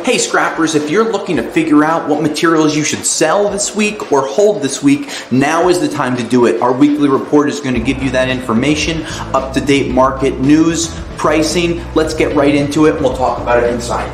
Hey scrappers, if you're looking to figure out what materials you should sell this week or hold this week, now is the time to do it. Our weekly report is going to give you that information, up-to-date market news, pricing. Let's get right into it and we'll talk about it inside.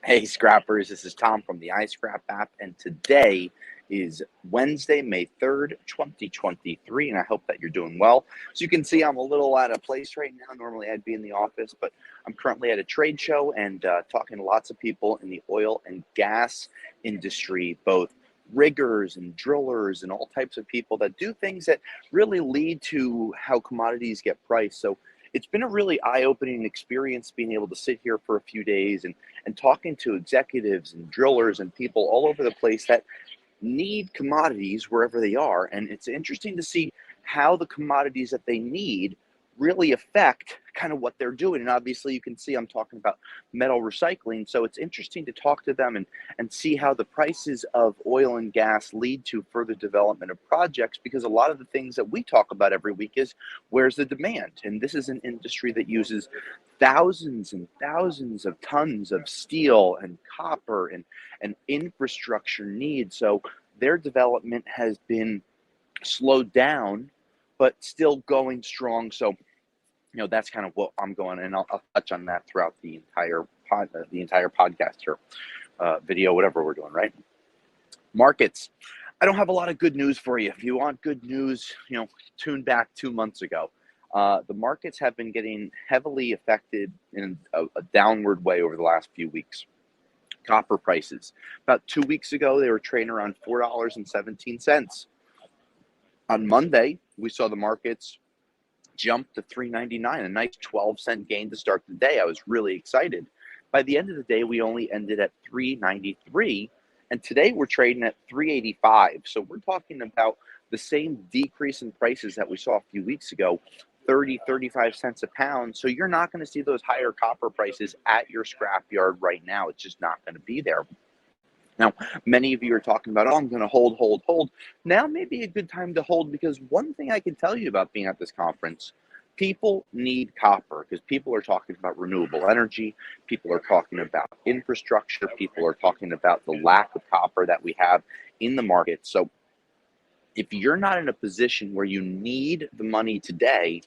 Hey scrappers, this is Tom from the iScrap app, and today is Wednesday, May 3rd, 2023, and I hope that you're doing well. As you can see, I'm a little out of place right now. Normally I'd be in the office, but I'm currently at a trade show and talking to lots of people in the oil and gas industry, both riggers and drillers and all types of people that do things that really lead to how commodities get priced. So it's been a really eye-opening experience being able to sit here for a few days and talking to executives and drillers and people all over the place that need commodities wherever they are. And it's interesting to see how the commodities that they need really affect kind of what they're doing. And obviously you can see I'm talking about metal recycling. So it's interesting to talk to them and see how the prices of oil and gas lead to further development of projects, because a lot of the things that we talk about every week is where's the demand? And this is an industry that uses thousands and thousands of tons of steel and copper and infrastructure needs. So their development has been slowed down, but still going strong. So, you know, that's kind of what I'm going, and I'll touch on that throughout the entire podcast here, video, whatever we're doing, right? Markets. I don't have a lot of good news for you. If you want good news, you know, tune back 2 months ago. The markets have been getting heavily affected in a downward way over the last few weeks. Copper prices. About 2 weeks ago, they were trading around $4.17. On Monday, we saw the markets jump to $3.99, a nice 12-cent gain to start the day. I was really excited. By the end of the day, we only ended at $3.93, and today we're trading at $3.85. So we're talking about the same decrease in prices that we saw a few weeks ago, 35 cents a pound. So you're not going to see those higher copper prices at your scrapyard right now. It's just not going to be there. Now, many of you are talking about, oh, I'm going to hold. Now may be a good time to hold, because one thing I can tell you about being at this conference, people need copper, because people are talking about renewable energy, people are talking about infrastructure, people are talking about the lack of copper that we have in the market. So if you're not in a position where you need the money today,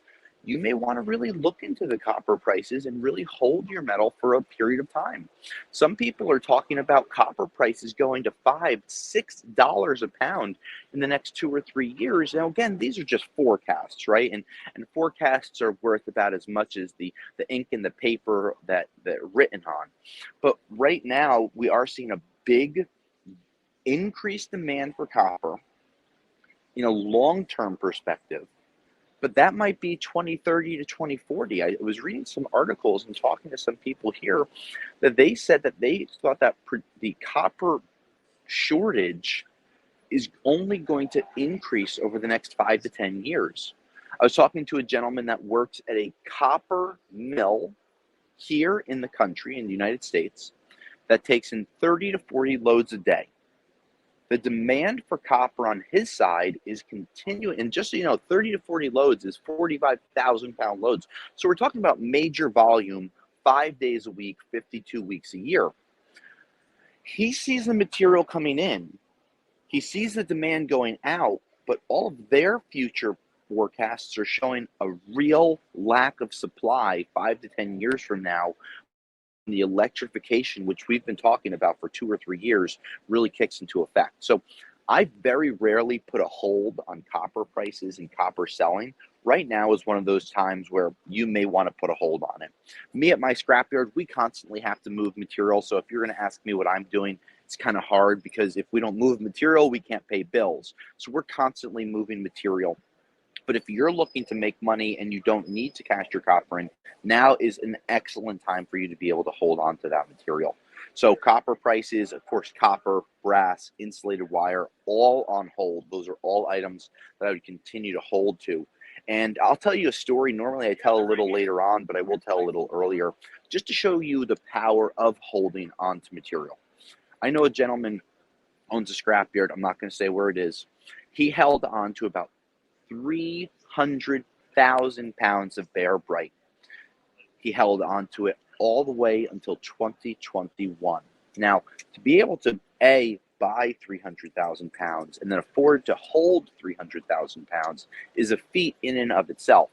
you may want to really look into the copper prices and really hold your metal for a period of time. Some people are talking about copper prices going to $5, $6 a pound in the next 2 or 3 years. Now, again, these are just forecasts, right? And forecasts are worth about as much as the ink and the paper that they're written on. But right now, we are seeing a big increased demand for copper in a long-term perspective. But that might be 2030 to 2040. I was reading some articles and talking to some people here that they said that they thought that the copper shortage is only going to increase over the next 5 to 10 years. I was talking to a gentleman that works at a copper mill here in the country, in the United States, that takes in 30 to 40 loads a day. The demand for copper on his side is continuing. And just so you know, 30 to 40 loads is 45,000 pound loads. So we're talking about major volume, 5 days a week, 52 weeks a year. He sees the material coming in. He sees the demand going out, but all of their future forecasts are showing a real lack of supply 5 to 10 years from now. The electrification, which we've been talking about for 2 or 3 years, really kicks into effect. So I very rarely put a hold on copper prices and copper selling. Right now is one of those times where you may want to put a hold on it. Me at my scrapyard, we constantly have to move material. So if you're going to ask me what I'm doing, it's kind of hard, because if we don't move material, we can't pay bills. So we're constantly moving material. But if you're looking to make money and you don't need to cash your copper in, now is an excellent time for you to be able to hold on to that material. So copper prices, of course, copper, brass, insulated wire, all on hold. Those are all items that I would continue to hold to. And I'll tell you a story. Normally I tell a little later on, but I will tell a little earlier, just to show you the power of holding on to material. I know a gentleman owns a scrapyard. I'm not going to say where it is. He held on to about 300 1,000 pounds of Bear Bright. He held on to it all the way until 2021. Now, to be able to buy 300,000 pounds and then afford to hold 300,000 pounds is a feat in and of itself.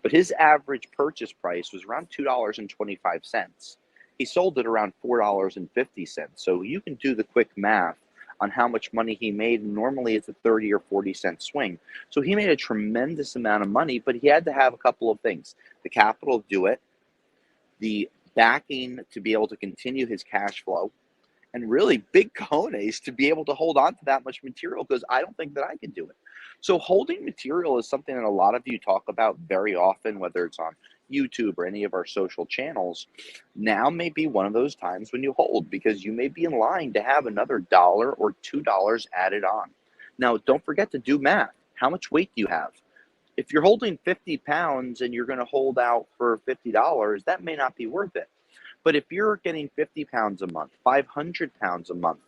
But his average purchase price was around $2.25. He sold it around $4.50. So you can do the quick math on how much money he made. Normally it's a 30 or 40 cent swing. So he made a tremendous amount of money, but he had to have a couple of things: the capital to do it, the backing to be able to continue his cash flow, and really big cojones to be able to hold on to that much material, because I don't think that I can do it. So holding material is something that a lot of you talk about very often, whether it's on YouTube or any of our social channels. Now may be one of those times when you hold, because you may be in line to have another $1 or $2 added on. Now, don't forget to do math. How much weight do you have? If you're holding 50 pounds and you're going to hold out for $50, that may not be worth it. But if you're getting 50 pounds a month, 500 pounds a month,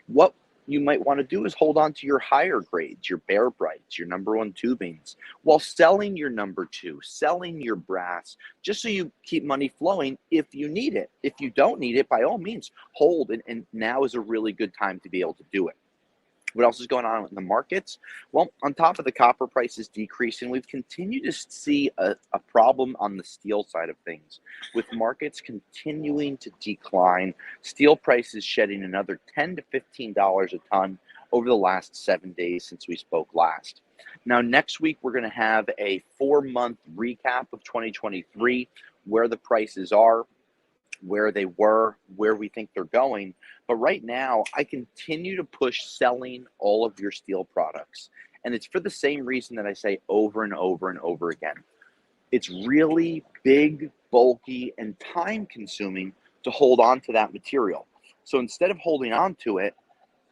what you might want to do is hold on to your higher grades, your Bear Brights, your number 1 tubings, while selling your number 2, selling your brass, just so you keep money flowing if you need it. If you don't need it, by all means, hold. And now is a really good time to be able to do it. What else is going on in the markets? Well, on top of the copper prices decreasing, we've continued to see a problem on the steel side of things, with markets continuing to decline. Steel prices shedding another $10 to $15 a ton over the last 7 days since we spoke last. Now, next week, we're going to have a 4-month recap of 2023, where the prices are, where they were, where we think they're going. But right now, I continue to push selling all of your steel products. And it's for the same reason that I say over and over and over again. It's really big, bulky, and time consuming to hold on to that material. So instead of holding on to it,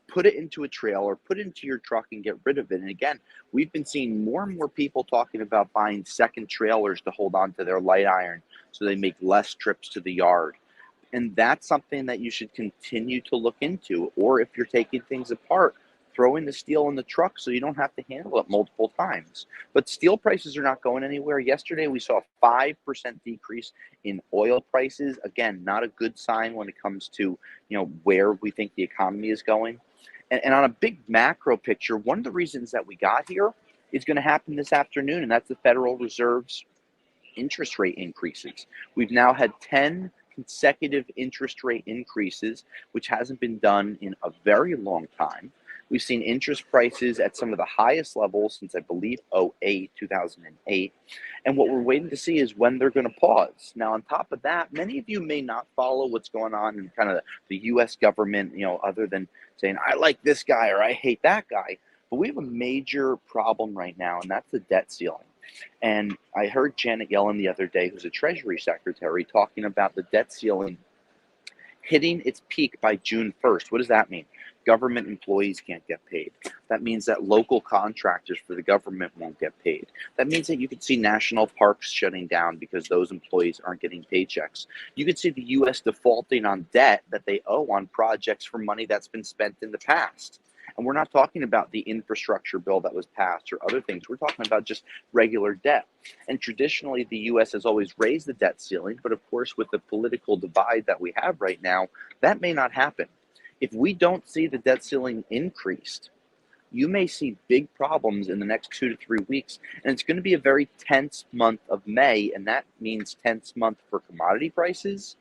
put it into a trailer, put it into your truck and get rid of it. And again, we've been seeing more and more people talking about buying second trailers to hold on to their light iron so they make less trips to the yard. And that's something that you should continue to look into. Or if you're taking things apart, throw in the steel in the truck so you don't have to handle it multiple times. But steel prices are not going anywhere. Yesterday, we saw a 5% decrease in oil prices. Again, not a good sign when it comes to, where we think the economy is going. And on a big macro picture, one of the reasons that we got here is going to happen this afternoon, and that's the Federal Reserve's interest rate increases. We've now had 10 consecutive interest rate increases, which hasn't been done in a very long time. We've seen interest prices at some of the highest levels since, I believe, 2008. And what we're waiting to see is when they're going to pause. Now, on top of that, many of you may not follow what's going on in kind of the U.S. government, other than saying, I like this guy or I hate that guy. But we have a major problem right now, and that's the debt ceiling. And I heard Janet Yellen the other day, who's a Treasury Secretary, talking about the debt ceiling hitting its peak by June 1st. What does that mean? Government employees can't get paid. That means that local contractors for the government won't get paid. That means that you could see national parks shutting down because those employees aren't getting paychecks. You could see the U.S. defaulting on debt that they owe on projects for money that's been spent in the past. And we're not talking about the infrastructure bill that was passed or other things. We're talking about just regular debt. And traditionally, the U.S. has always raised the debt ceiling. But of course, with the political divide that we have right now, that may not happen. If we don't see the debt ceiling increased, you may see big problems in the next 2 to 3 weeks. And it's going to be a very tense month of May. And that means tense month for commodity prices,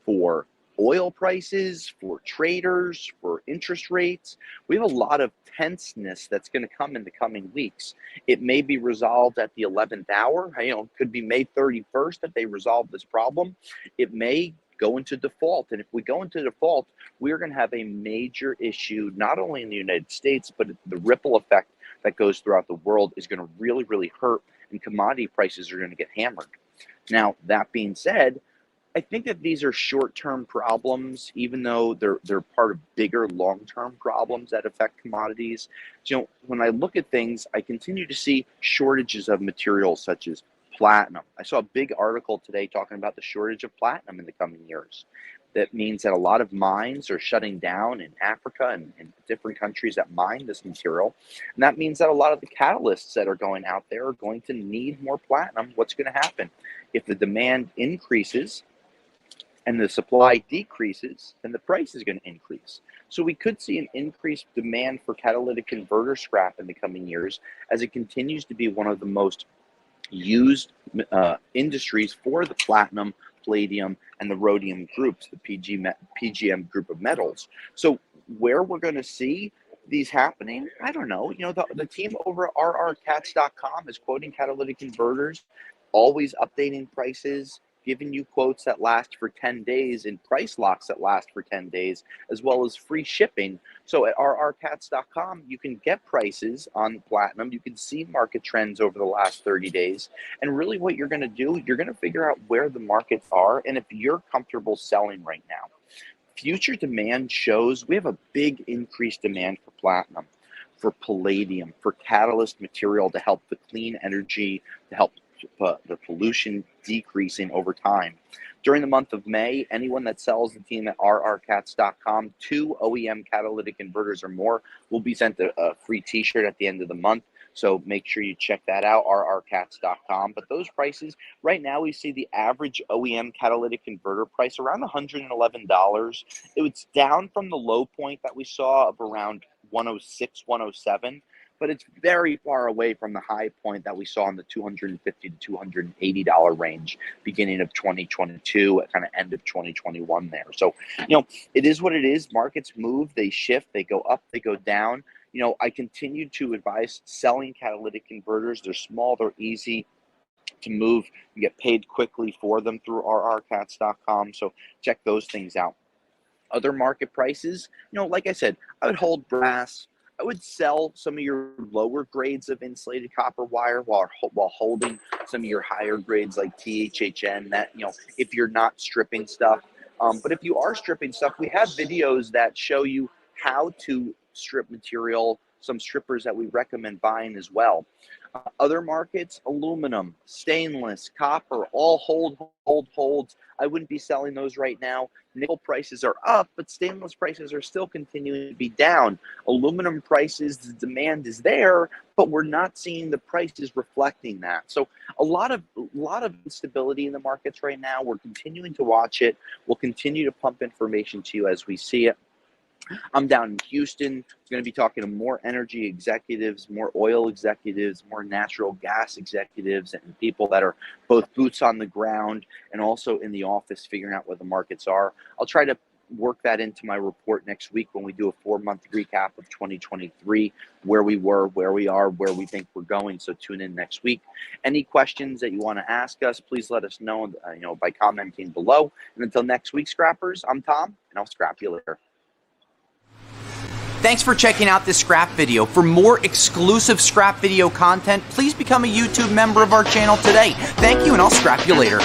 for oil prices, for traders, for interest rates. We have a lot of tenseness that's going to come in the coming weeks. It may be resolved at the 11th hour. It could be May 31st that they resolve this problem. It may go into default. And if we go into default, we're going to have a major issue, not only in the United States, but the ripple effect that goes throughout the world is going to really, really hurt, and commodity prices are going to get hammered. Now, that being said, I think that these are short-term problems, even though they're part of bigger long-term problems that affect commodities. When I look at things, I continue to see shortages of materials such as platinum. I saw a big article today talking about the shortage of platinum in the coming years. That means that a lot of mines are shutting down in Africa and in different countries that mine this material. And that means that a lot of the catalysts that are going out there are going to need more platinum. What's going to happen? If the demand increases and the supply decreases, then the price is going to increase. So we could see an increased demand for catalytic converter scrap in the coming years as it continues to be one of the most used industries for the platinum, palladium, and the rhodium groups, the PGM group of metals. So where we're going to see these happening, I don't know. You know, the team over at rrcats.com is quoting catalytic converters, always updating prices, giving you quotes that last for 10 days and price locks that last for 10 days, as well as free shipping. So at rrcats.com, you can get prices on platinum. You can see market trends over the last 30 days. And really what you're going to do, you're going to figure out where the markets are and if you're comfortable selling right now. Future demand shows we have a big increased demand for platinum, for palladium, for catalyst material to help the clean energy, to help the pollution decreasing over time. During the month of May, anyone that sells the team at rrcats.com 2 OEM catalytic converters or more will be sent a free t-shirt at the end of the month. So make sure you check that out, rrcats.com. But those prices, right now we see the average OEM catalytic converter price around $111. It was down from the low point that we saw of around 106, 107. But it's very far away from the high point that we saw in the $250 to $280 range beginning of 2022, at kind of end of 2021 there. So, you know, it is what it is. Markets move, they shift, they go up, they go down. You know, I continue to advise selling catalytic converters. They're small, they're easy to move. You get paid quickly for them through rrcats.com. So check those things out. Other market prices, you know, like I said, I would hold brass. I would sell some of your lower grades of insulated copper wire while holding some of your higher grades like THHN, that, you know, if you're not stripping stuff. But if you are stripping stuff, we have videos that show you how to strip material, some strippers that we recommend buying as well. Other markets, aluminum, stainless, copper, all holds. I wouldn't be selling those right now. Nickel prices are up, but stainless prices are still continuing to be down. Aluminum prices, the demand is there, but we're not seeing the prices reflecting that. So a lot of instability in the markets right now. We're continuing to watch it. We'll continue to pump information to you as we see it. I'm down in Houston. I'm going to be talking to more energy executives, more oil executives, more natural gas executives, and people that are both boots on the ground and also in the office figuring out where the markets are. I'll try to work that into my report next week when we do a 4-month recap of 2023, where we were, where we are, where we think we're going. So tune in next week. Any questions that you want to ask us, please let us know, by commenting below. And until next week, scrappers, I'm Tom, and I'll scrap you later. Thanks for checking out this scrap video. For more exclusive scrap video content, please become a YouTube member of our channel today. Thank you, and I'll scrap you later.